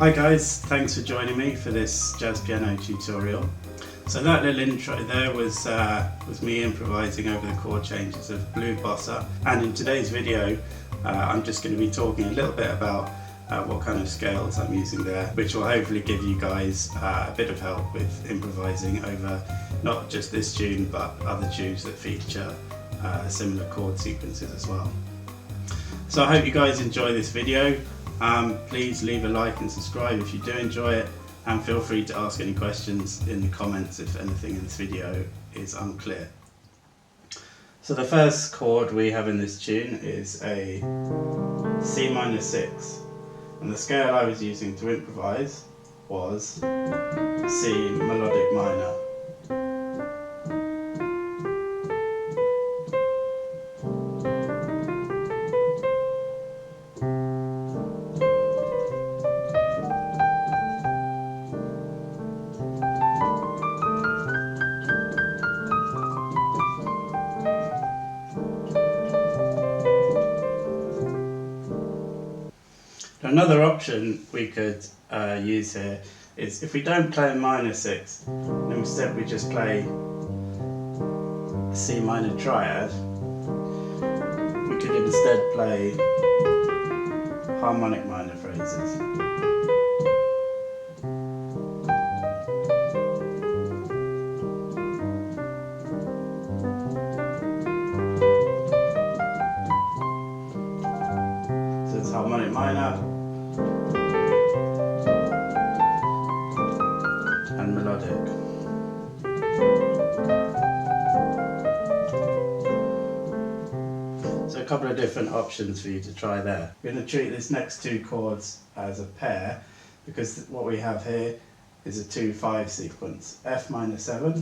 Hi guys, thanks for joining me for this jazz piano tutorial. So that little intro there was me improvising over the chord changes of Blue Bossa, and in today's video I'm just going to be talking a little bit about what kind of scales I'm using there, which will hopefully give you guys a bit of help with improvising over not just this tune but other tunes that feature similar chord sequences as well. So I hope you guys enjoy this video. Please leave a like and subscribe if you do enjoy it, and feel free to ask any questions in the comments if anything in this video is unclear. So the first chord we have in this tune is a C minor 6, and the scale I was using to improvise was C melodic minor. Another option we could use here is if we don't play a minor 6, and instead we just play a C minor triad, we could instead play harmonic minor phrases. So it's harmonic minor and melodic. So a couple of different options for you to try there. We're going to treat this next two chords as a pair, because what we have here is a 2-5 sequence, F minor 7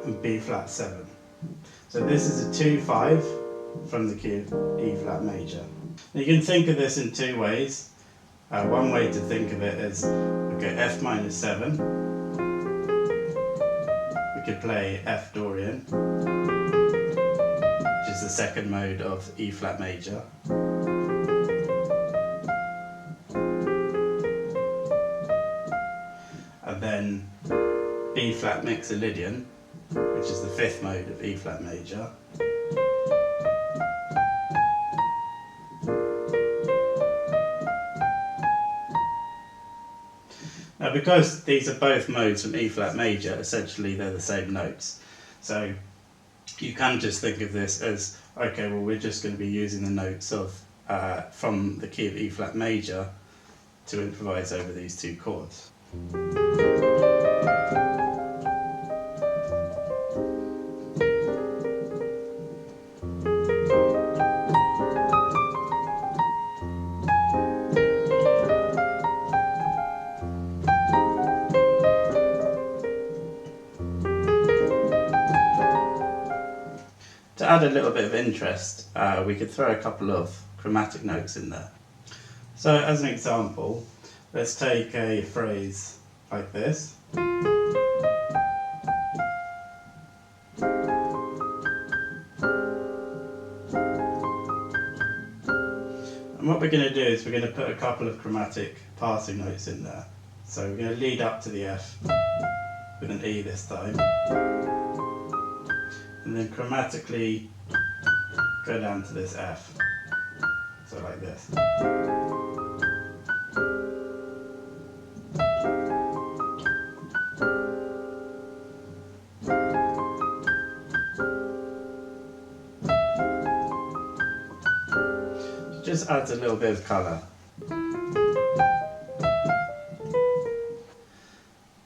and B flat 7. So this is a 2-5 from the key of E flat major. Now you can think of this in two ways. One way to think of it is, okay, F minor 7, we could play F Dorian, which is the second mode of E flat major. And then B flat mixolydian, which is the fifth mode of E flat major. Now, because these are both modes from E flat major, essentially they're the same notes. So you can just think of this as, okay, well, we're just going to be using the notes of from the key of E flat major to improvise over these two chords. To add a little bit of interest, we could throw a couple of chromatic notes in there. So as an example, let's take a phrase like this. And what we're going to do is we're going to put a couple of chromatic passing notes in there. So we're going to lead up to the F with an E this time, and then chromatically go down to this F, so like this. It just adds a little bit of colour.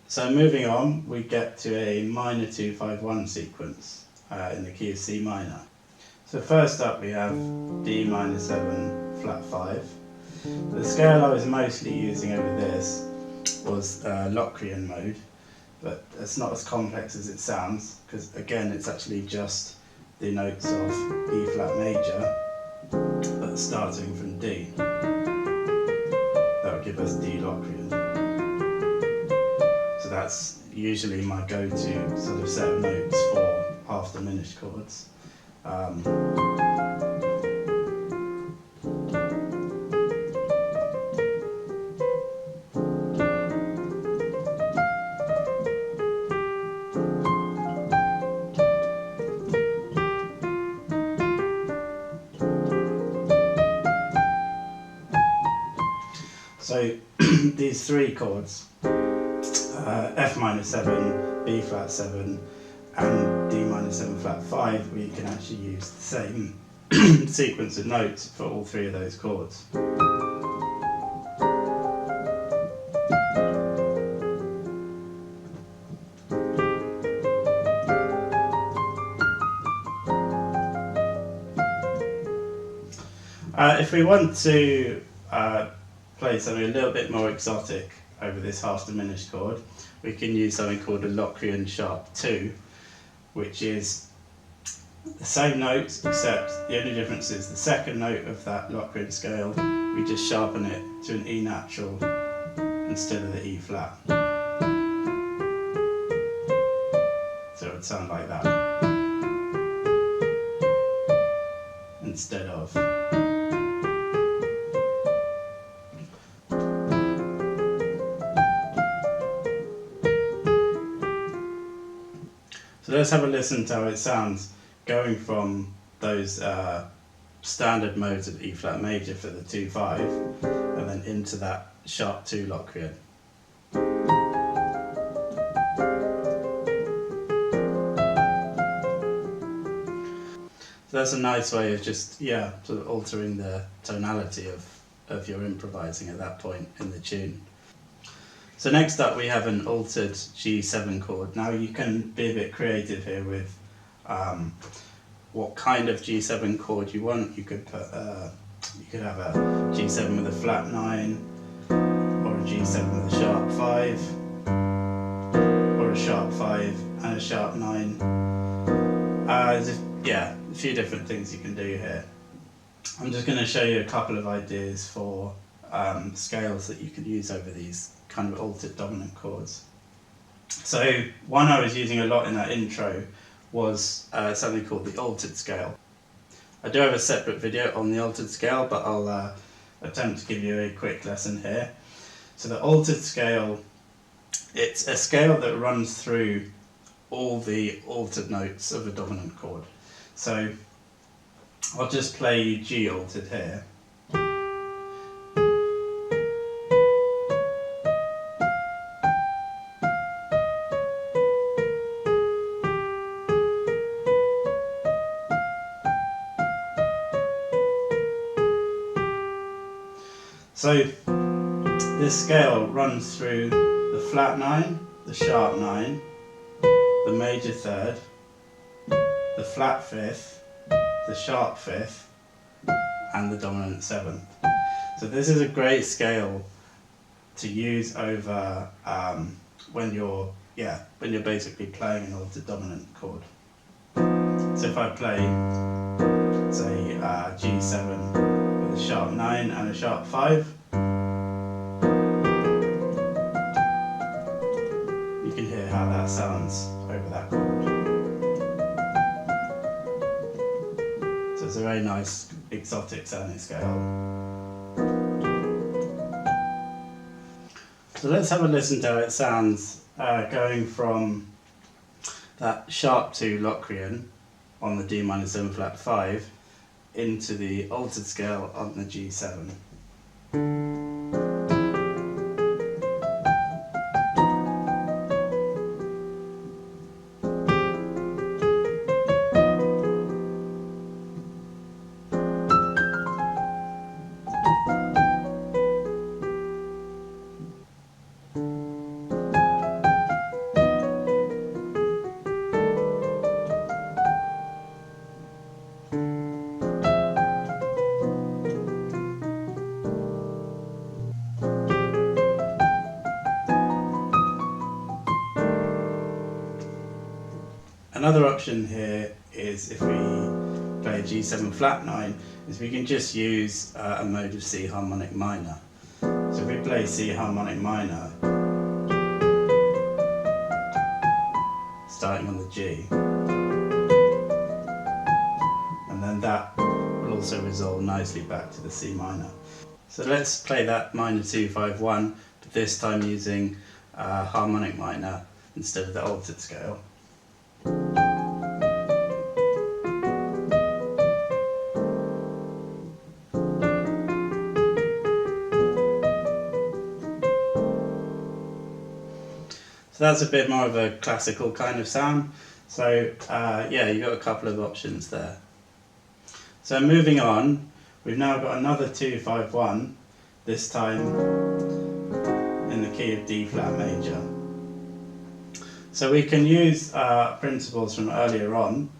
So moving on, we get to a minor 2-5-1 sequence in the key of C minor. So first up we have D minor 7 flat 5. The scale I was mostly using over this was Locrian mode, but it's not as complex as it sounds, because again it's actually just the notes of E flat major, but starting from D. That would give us D Locrian. So that's usually my go-to sort of set of notes for half diminished chords. So these three chords, F minor 7, B flat 7 and D minor 7 flat 5, we can actually use the same sequence of notes for all three of those chords. If we want to play something a little bit more exotic over this half diminished chord, we can use something called a Locrian sharp 2, which is the same notes, except the only difference is the second note of that Locrian scale, we just sharpen it to an E natural instead of the E flat. So it would sound like that instead of. So let's have a listen to how it sounds going from those standard modes of E flat major for the 2-5 and then into that sharp 2 Locrian. So that's a nice way of just, sort of altering the tonality of your improvising at that point in the tune. So next up we have an altered G7 chord. Now you can be a bit creative here with what kind of G7 chord you want. You could put, you could have a G7 with a flat 9, or a G7 with a sharp 5, or a sharp 5 and a sharp 9. There's a few different things you can do here. I'm just going to show you a couple of ideas for scales that you can use over these kind of altered dominant chords. So one I was using a lot in that intro was something called the altered scale. I do have a separate video on the altered scale, but I'll attempt to give you a quick lesson here. So the altered scale, it's a scale that runs through all the altered notes of a dominant chord. So I'll just play G altered here. So this scale runs through the flat 9, the sharp 9, the major 3rd, the flat 5th, the sharp 5th, and the dominant 7th. So this is a great scale to use over when you're basically playing an altered dominant chord. So if I play, say, G7 with a sharp 9 and a sharp 5, you can hear how that sounds over that chord. So it's a very nice exotic sounding scale. So let's have a listen to how it sounds going from that sharp 2 Locrian on the D minor 7 flat 5 into the altered scale on the G7. Another option here is if we play G7 flat 9, is we can just use a mode of C harmonic minor. So if we play C harmonic minor, starting on the G, and then that will also resolve nicely back to the C minor. So let's play that minor 2-5-1, but this time using harmonic minor instead of the altered scale. So that's a bit more of a classical kind of sound. So yeah, you've got a couple of options there. So moving on, we've now got another 2-5-1, this time in the key of D flat major. So we can use principles from earlier on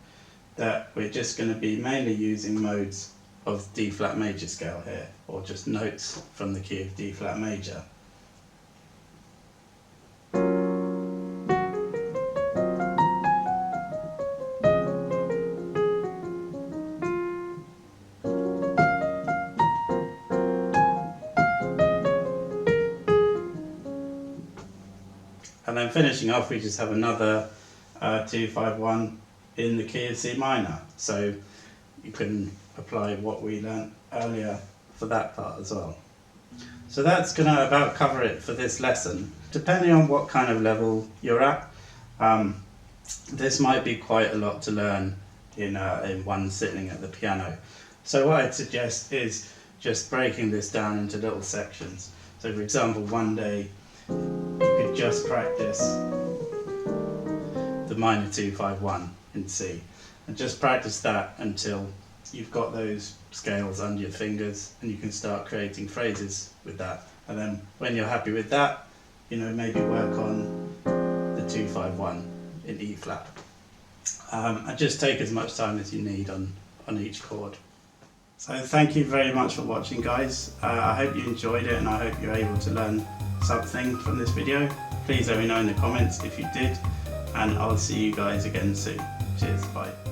that we're just going to be mainly using modes of D flat major scale here, or just notes from the key of D flat major. And then finishing off, we just have another 2-5-1 in the key of C minor. So you can apply what we learnt earlier for that part as well. So that's going to about cover it for this lesson. Depending on what kind of level you're at, this might be quite a lot to learn in one sitting at the piano. So what I'd suggest is just breaking this down into little sections. So for example, one day you could just practice the minor 2-5-1 in C, and just practice that until you've got those scales under your fingers and you can start creating phrases with that. And then when you're happy with that, maybe work on the 2-5-1 in E flat. And just take as much time as you need on each chord. So thank you very much for watching, guys. I hope you enjoyed it, and I hope you're able to learn something from this video. Please let me know in the comments if you did, and I'll see you guys again soon. Cheers, bye.